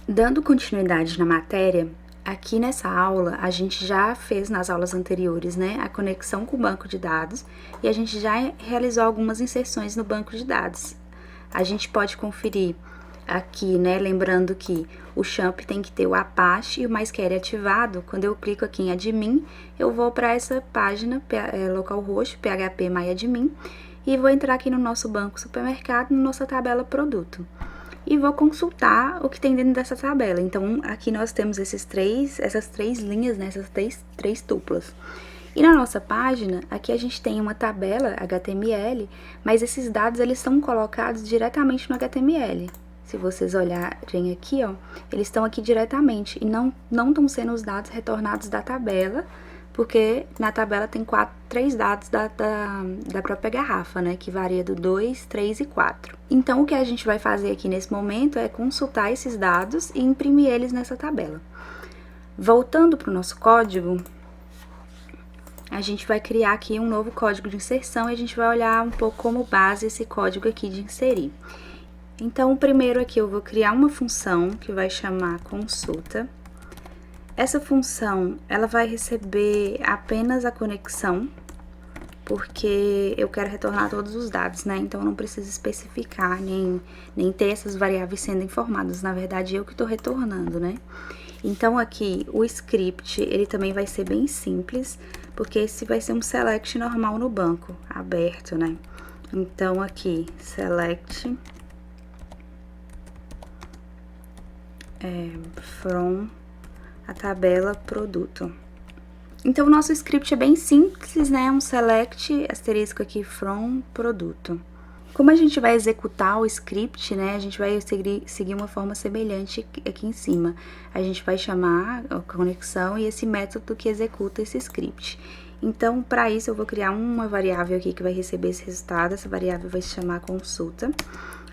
Dando continuidade na matéria, aqui nessa aula a gente já fez nas aulas anteriores, né, a conexão com o banco de dados e a gente já realizou algumas inserções no banco de dados. A gente pode conferir aqui, né, lembrando que o champ tem que ter o Apache e o MySQL ativado. Quando eu clico aqui em admin, eu vou para essa página localhost php myadmin e vou entrar aqui no nosso banco supermercado, na nossa tabela produto. E vou consultar o que tem dentro dessa tabela. Então, aqui nós temos essas três linhas, né, essas três tuplas. E na nossa página, aqui a gente tem uma tabela HTML, mas esses dados eles estão colocados diretamente no HTML. Se vocês olharem aqui, ó, eles estão aqui diretamente e não estão sendo os dados retornados da tabela, porque na tabela tem 3 dados da própria garrafa, né, que varia do 2, 3 e 4. Então, o que a gente vai fazer aqui nesse momento é consultar esses dados e imprimir eles nessa tabela. Voltando para o nosso código, a gente vai criar aqui um novo código de inserção e a gente vai olhar um pouco como base esse código aqui de inserir. Então, primeiro aqui eu vou criar uma função que vai chamar consulta. Essa função, ela vai receber apenas a conexão, porque eu quero retornar todos os dados, né? Então, eu não preciso especificar, nem ter essas variáveis sendo informadas. Na verdade, eu que estou retornando, né? Então, aqui, o script, ele também vai ser bem simples, porque esse vai ser um select normal no banco, aberto, né? Então, aqui, select from a tabela produto. Então, o nosso script é bem simples, né? Um select, asterisco aqui, from produto. Como a gente vai executar o script, né? A gente vai seguir uma forma semelhante aqui em cima. A gente vai chamar a conexão e esse método que executa esse script. Então, para isso, eu vou criar uma variável aqui que vai receber esse resultado. Essa variável vai se chamar consulta.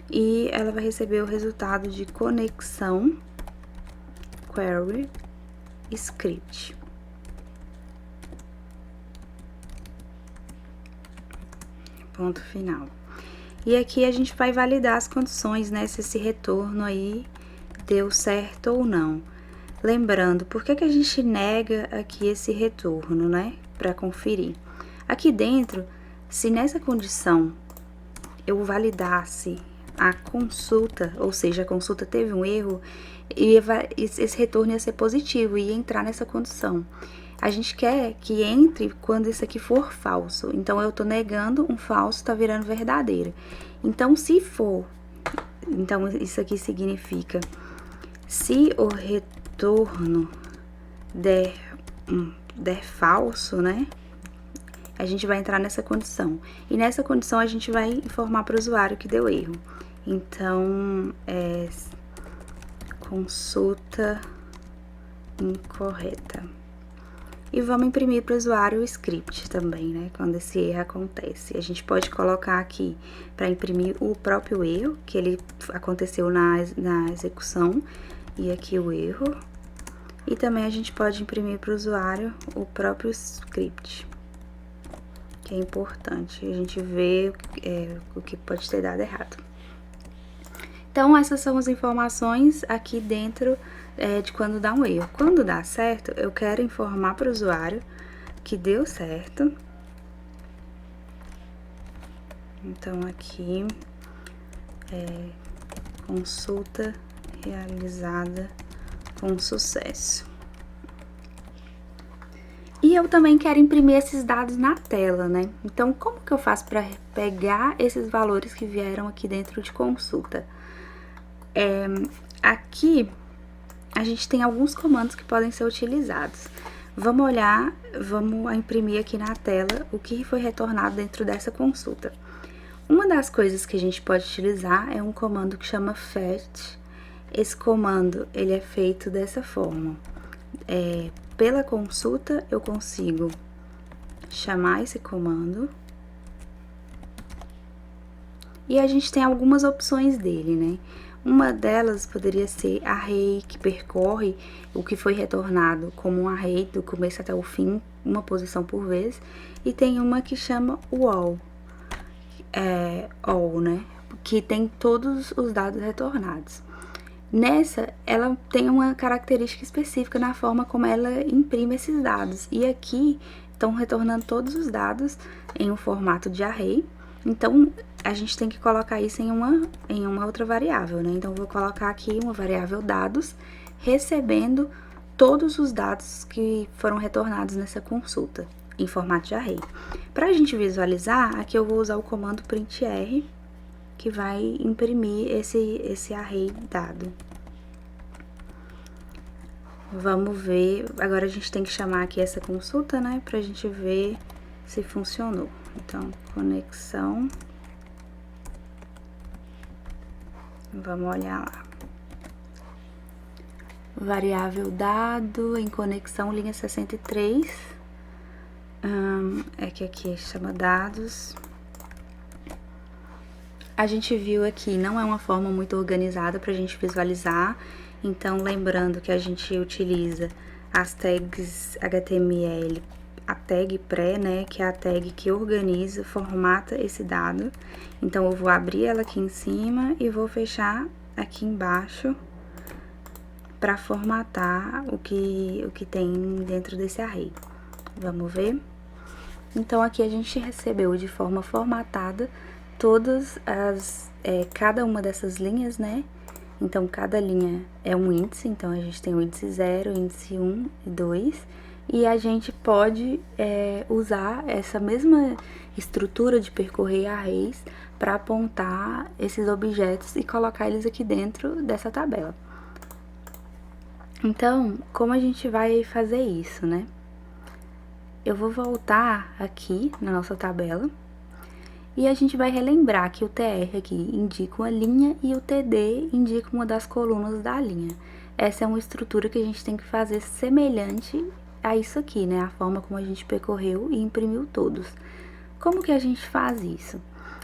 E ela vai receber o resultado de conexão query script. Ponto final. E aqui a gente vai validar as condições, né? Se esse retorno aí deu certo ou não. Lembrando, por que a gente nega aqui esse retorno, né? Para conferir. Aqui dentro, se nessa condição eu validasse a consulta, ou seja, a consulta teve um erro, esse retorno ia ser positivo, ia entrar nessa condição. A gente quer que entre quando isso aqui for falso. Então, eu tô negando um falso, tá virando verdadeiro. Então, se for... Então, isso aqui significa... Se o retorno der falso, né? A gente vai entrar nessa condição. E nessa condição, a gente vai informar para o usuário que deu erro. Então, consulta incorreta. E vamos imprimir para o usuário o script também, né? Quando esse erro acontece. A gente pode colocar aqui para imprimir o próprio erro, que ele aconteceu na execução, e aqui o erro. E também a gente pode imprimir para o usuário o próprio script, que é importante a gente ver o que pode ter dado errado. Então, essas são as informações aqui dentro de quando dá um erro. Quando dá certo, eu quero informar para o usuário que deu certo. Então, aqui, consulta realizada com sucesso. E eu também quero imprimir esses dados na tela, né? Então, como que eu faço para pegar esses valores que vieram aqui dentro de consulta? Aqui, a gente tem alguns comandos que podem ser utilizados. Vamos imprimir aqui na tela o que foi retornado dentro dessa consulta. Uma das coisas que a gente pode utilizar é um comando que chama fetch. Esse comando, ele é feito dessa forma. Pela consulta, eu consigo chamar esse comando. E a gente tem algumas opções dele, né? Uma delas poderia ser array, que percorre o que foi retornado como um array do começo até o fim, uma posição por vez. E tem uma que chama all, all, né? Que tem todos os dados retornados. Nessa, ela tem uma característica específica na forma como ela imprime esses dados. E aqui estão retornando todos os dados em um formato de array. Então, a gente tem que colocar isso em uma outra variável, né? Então, eu vou colocar aqui uma variável dados, recebendo todos os dados que foram retornados nessa consulta, em formato de array. Para a gente visualizar, aqui eu vou usar o comando printr, que vai imprimir esse array dado. Vamos ver, agora a gente tem que chamar aqui essa consulta, né, pra gente ver se funcionou. Então, conexão, vamos olhar lá. Variável dado em conexão linha 63, é que aqui chama dados. A gente viu aqui, não é uma forma muito organizada pra gente visualizar, então lembrando que a gente utiliza as tags HTML, a tag pré, né, que é a tag que organiza, formata esse dado. Então, eu vou abrir ela aqui em cima e vou fechar aqui embaixo para formatar o que tem dentro desse array. Vamos ver? Então, aqui a gente recebeu de forma formatada todas cada uma dessas linhas, né? Então, cada linha é um índice, então a gente tem o índice 0, índice 1 e 2, e a gente pode usar essa mesma estrutura de percorrer arrays para apontar esses objetos e colocar eles aqui dentro dessa tabela. Então, como a gente vai fazer isso, né? Eu vou voltar aqui na nossa tabela. E a gente vai relembrar que o TR aqui indica uma linha e o TD indica uma das colunas da linha. Essa é uma estrutura que a gente tem que fazer semelhante a isso aqui, né? A forma como a gente percorreu e imprimiu todos. Como que a gente faz isso?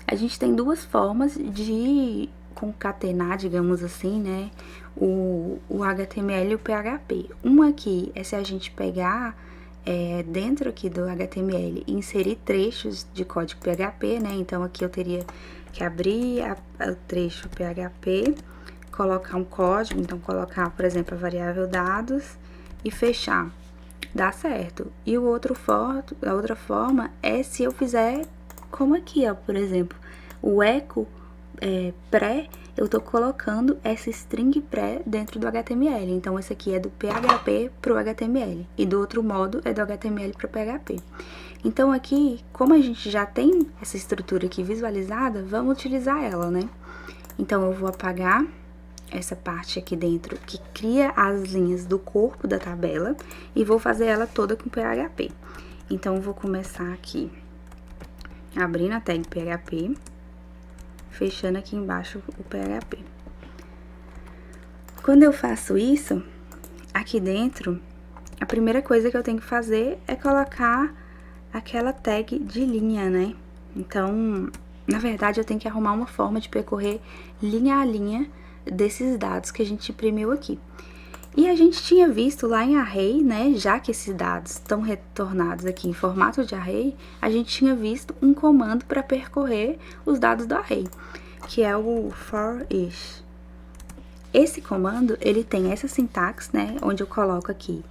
A gente tem duas formas de concatenar, digamos assim, né? O HTML e o PHP. Uma aqui é se a gente pegar dentro aqui do HTML, inserir trechos de código PHP, né? Então, aqui eu teria que abrir o trecho PHP, colocar um código, então colocar, por exemplo, a variável dados e fechar. Dá certo. E a outra forma é se eu fizer como aqui, ó, por exemplo, o echo pré, eu tô colocando essa string pré dentro do HTML. Então, esse aqui é do PHP pro HTML. E do outro modo, é do HTML pro PHP. Então, aqui, como a gente já tem essa estrutura aqui visualizada, vamos utilizar ela, né? Então, eu vou apagar essa parte aqui dentro que cria as linhas do corpo da tabela e vou fazer ela toda com PHP. Então, eu vou começar aqui abrindo a tag PHP, fechando aqui embaixo o PHP. Quando eu faço isso, aqui dentro, a primeira coisa que eu tenho que fazer é colocar aquela tag de linha, né? Então, na verdade, eu tenho que arrumar uma forma de percorrer linha a linha desses dados que a gente imprimiu aqui. E a gente tinha visto lá em array, né, já que esses dados estão retornados aqui em formato de array, a gente tinha visto um comando para percorrer os dados do array, que é o for each. Esse comando, ele tem essa sintaxe, né, onde eu coloco aqui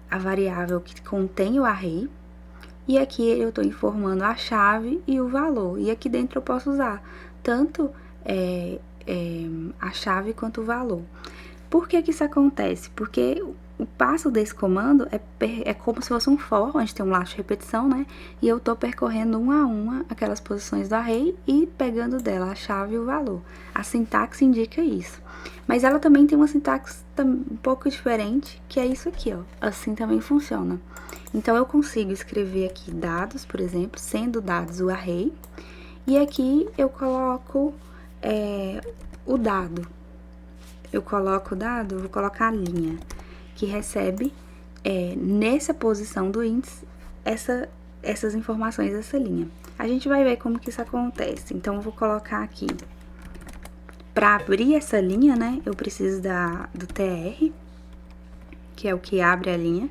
a variável que contém o array, e aqui eu estou informando a chave e o valor, e aqui dentro eu posso usar tanto a chave quanto o valor. Por que que isso acontece? Porque o passo desse comando é como se fosse um for, onde tem um laço de repetição, né? E eu tô percorrendo uma a uma aquelas posições do array e pegando dela a chave e o valor. A sintaxe indica isso. Mas ela também tem uma sintaxe um pouco diferente, que é isso aqui, ó. Assim também funciona. Então, eu consigo escrever aqui dados, por exemplo, sendo dados o array. E aqui eu coloco o dado. Eu coloco o dado, vou colocar a linha, que recebe nessa posição do índice essas informações dessa linha. A gente vai ver como que isso acontece. Então, eu vou colocar aqui, para abrir essa linha, né, eu preciso do TR, que é o que abre a linha,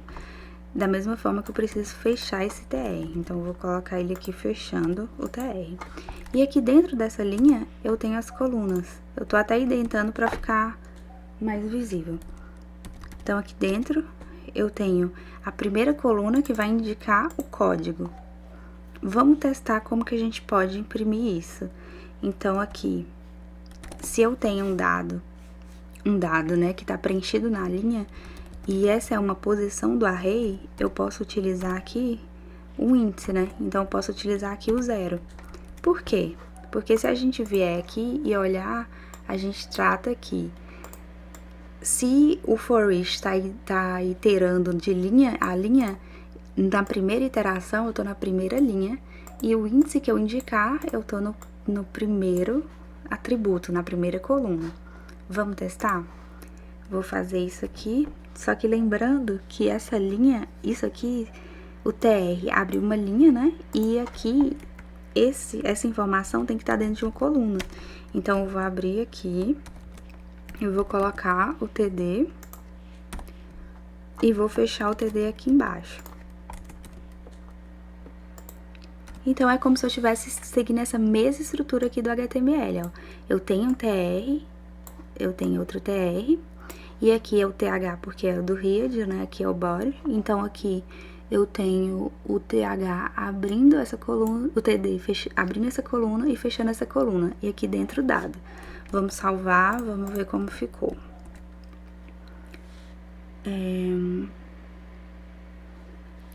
da mesma forma que eu preciso fechar esse TR. Então, eu vou colocar ele aqui fechando o TR. E aqui dentro dessa linha, eu tenho as colunas. Eu tô até indentando para ficar mais visível. Então, aqui dentro, eu tenho a primeira coluna que vai indicar o código. Vamos testar como que a gente pode imprimir isso. Então, aqui, se eu tenho um dado, né, que tá preenchido na linha, e essa é uma posição do array, eu posso utilizar aqui o índice, né? Então, eu posso utilizar aqui o 0. Por quê? Porque se a gente vier aqui e olhar, a gente trata aqui. Se o for each tá iterando de linha a linha, na primeira iteração eu tô na primeira linha, e o índice que eu indicar, eu tô no primeiro atributo, na primeira coluna. Vamos testar? Vou fazer isso aqui, só que lembrando que essa linha, isso aqui, o tr abre uma linha, né? E aqui, essa informação tem que estar dentro de uma coluna. Então, eu vou abrir aqui, eu vou colocar o td e vou fechar o td aqui embaixo. Então, é como se eu estivesse seguindo essa mesma estrutura aqui do HTML, ó. Eu tenho um tr, eu tenho outro tr, e aqui é o th porque é o do read, né? Aqui é o body. Então, aqui eu tenho o th abrindo essa coluna, o td abrindo essa coluna e fechando essa coluna. E aqui dentro o dado. Vamos salvar, vamos ver como ficou.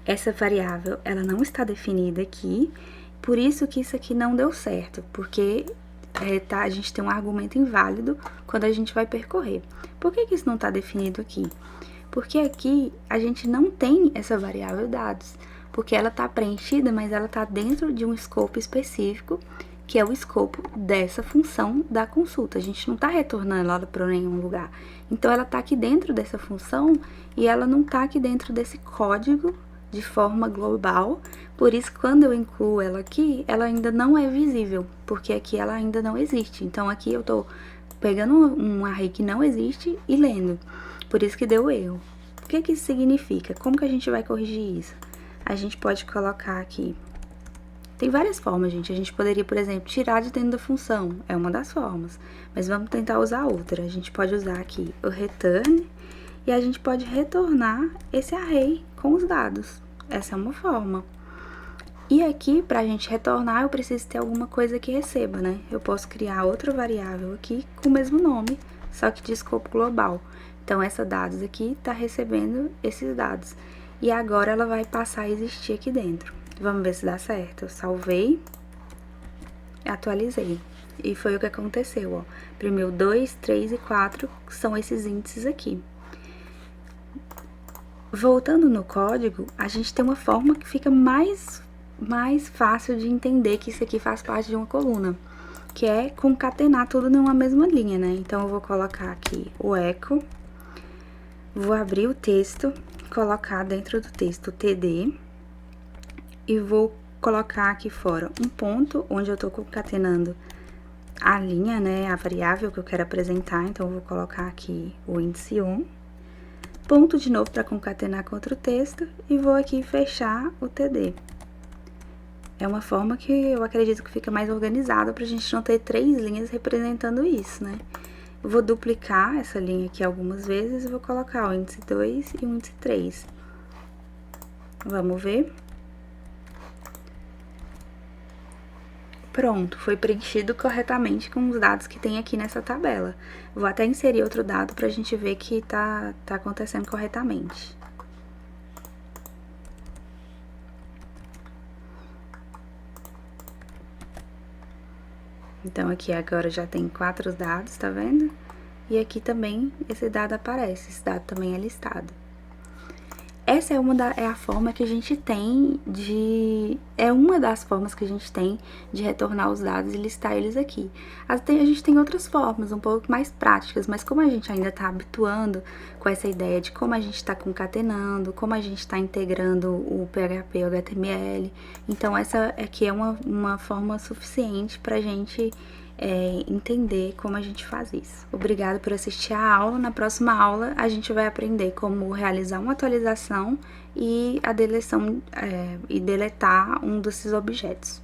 Essa variável, ela não está definida aqui, por isso que isso aqui não deu certo, porque a gente tem um argumento inválido quando a gente vai percorrer. Por que isso não está definido aqui? Porque aqui a gente não tem essa variável dados, porque ela está preenchida, mas ela está dentro de um escopo específico, que é o escopo dessa função da consulta. A gente não está retornando ela para nenhum lugar. Então, ela está aqui dentro dessa função e ela não está aqui dentro desse código de forma global. Por isso, quando eu incluo ela aqui, ela ainda não é visível, porque aqui ela ainda não existe. Então, aqui eu estou pegando um array que não existe e lendo. Por isso que deu erro. O que isso significa? Como que a gente vai corrigir isso? A gente pode colocar aqui... Tem várias formas, gente. A gente poderia, por exemplo, tirar de dentro da função. É uma das formas. Mas vamos tentar usar outra. A gente pode usar aqui o return e a gente pode retornar esse array com os dados. Essa é uma forma. E aqui, para a gente retornar, eu preciso ter alguma coisa que receba, né? Eu posso criar outra variável aqui com o mesmo nome, só que de escopo global. Então, essa dados aqui está recebendo esses dados. E agora ela vai passar a existir aqui dentro. Vamos ver se dá certo. Eu salvei, atualizei. E foi o que aconteceu, ó. Primeiro 2, 3 e 4 são esses índices aqui. Voltando no código, a gente tem uma forma que fica mais fácil de entender que isso aqui faz parte de uma coluna, que é concatenar tudo numa mesma linha, né? Então, eu vou colocar aqui o echo, vou abrir o texto, colocar dentro do texto o td, e vou colocar aqui fora um ponto, onde eu tô concatenando a linha, né, a variável que eu quero apresentar. Então, eu vou colocar aqui o índice 1, ponto de novo para concatenar com outro texto, e vou aqui fechar o td. É uma forma que eu acredito que fica mais organizada pra gente não ter 3 linhas representando isso, né? Eu vou duplicar essa linha aqui algumas vezes e vou colocar o índice 2 e o índice 3. Vamos ver? Pronto, foi preenchido corretamente com os dados que tem aqui nessa tabela. Vou até inserir outro dado pra gente ver que tá acontecendo corretamente. Então, aqui agora já tem 4 dados, tá vendo? E aqui também esse dado aparece, esse dado também é listado. Essa é a forma que a gente tem de... É uma das formas que a gente tem de retornar os dados e listar eles aqui. A gente tem outras formas, um pouco mais práticas, mas como a gente ainda está habituando com essa ideia de como a gente está concatenando, como a gente está integrando o PHP e o HTML, então essa aqui é uma forma suficiente para a gente entender como a gente faz isso. Obrigada por assistir a aula. Na próxima aula a gente vai aprender como realizar uma atualização e a deleção e deletar um desses objetos.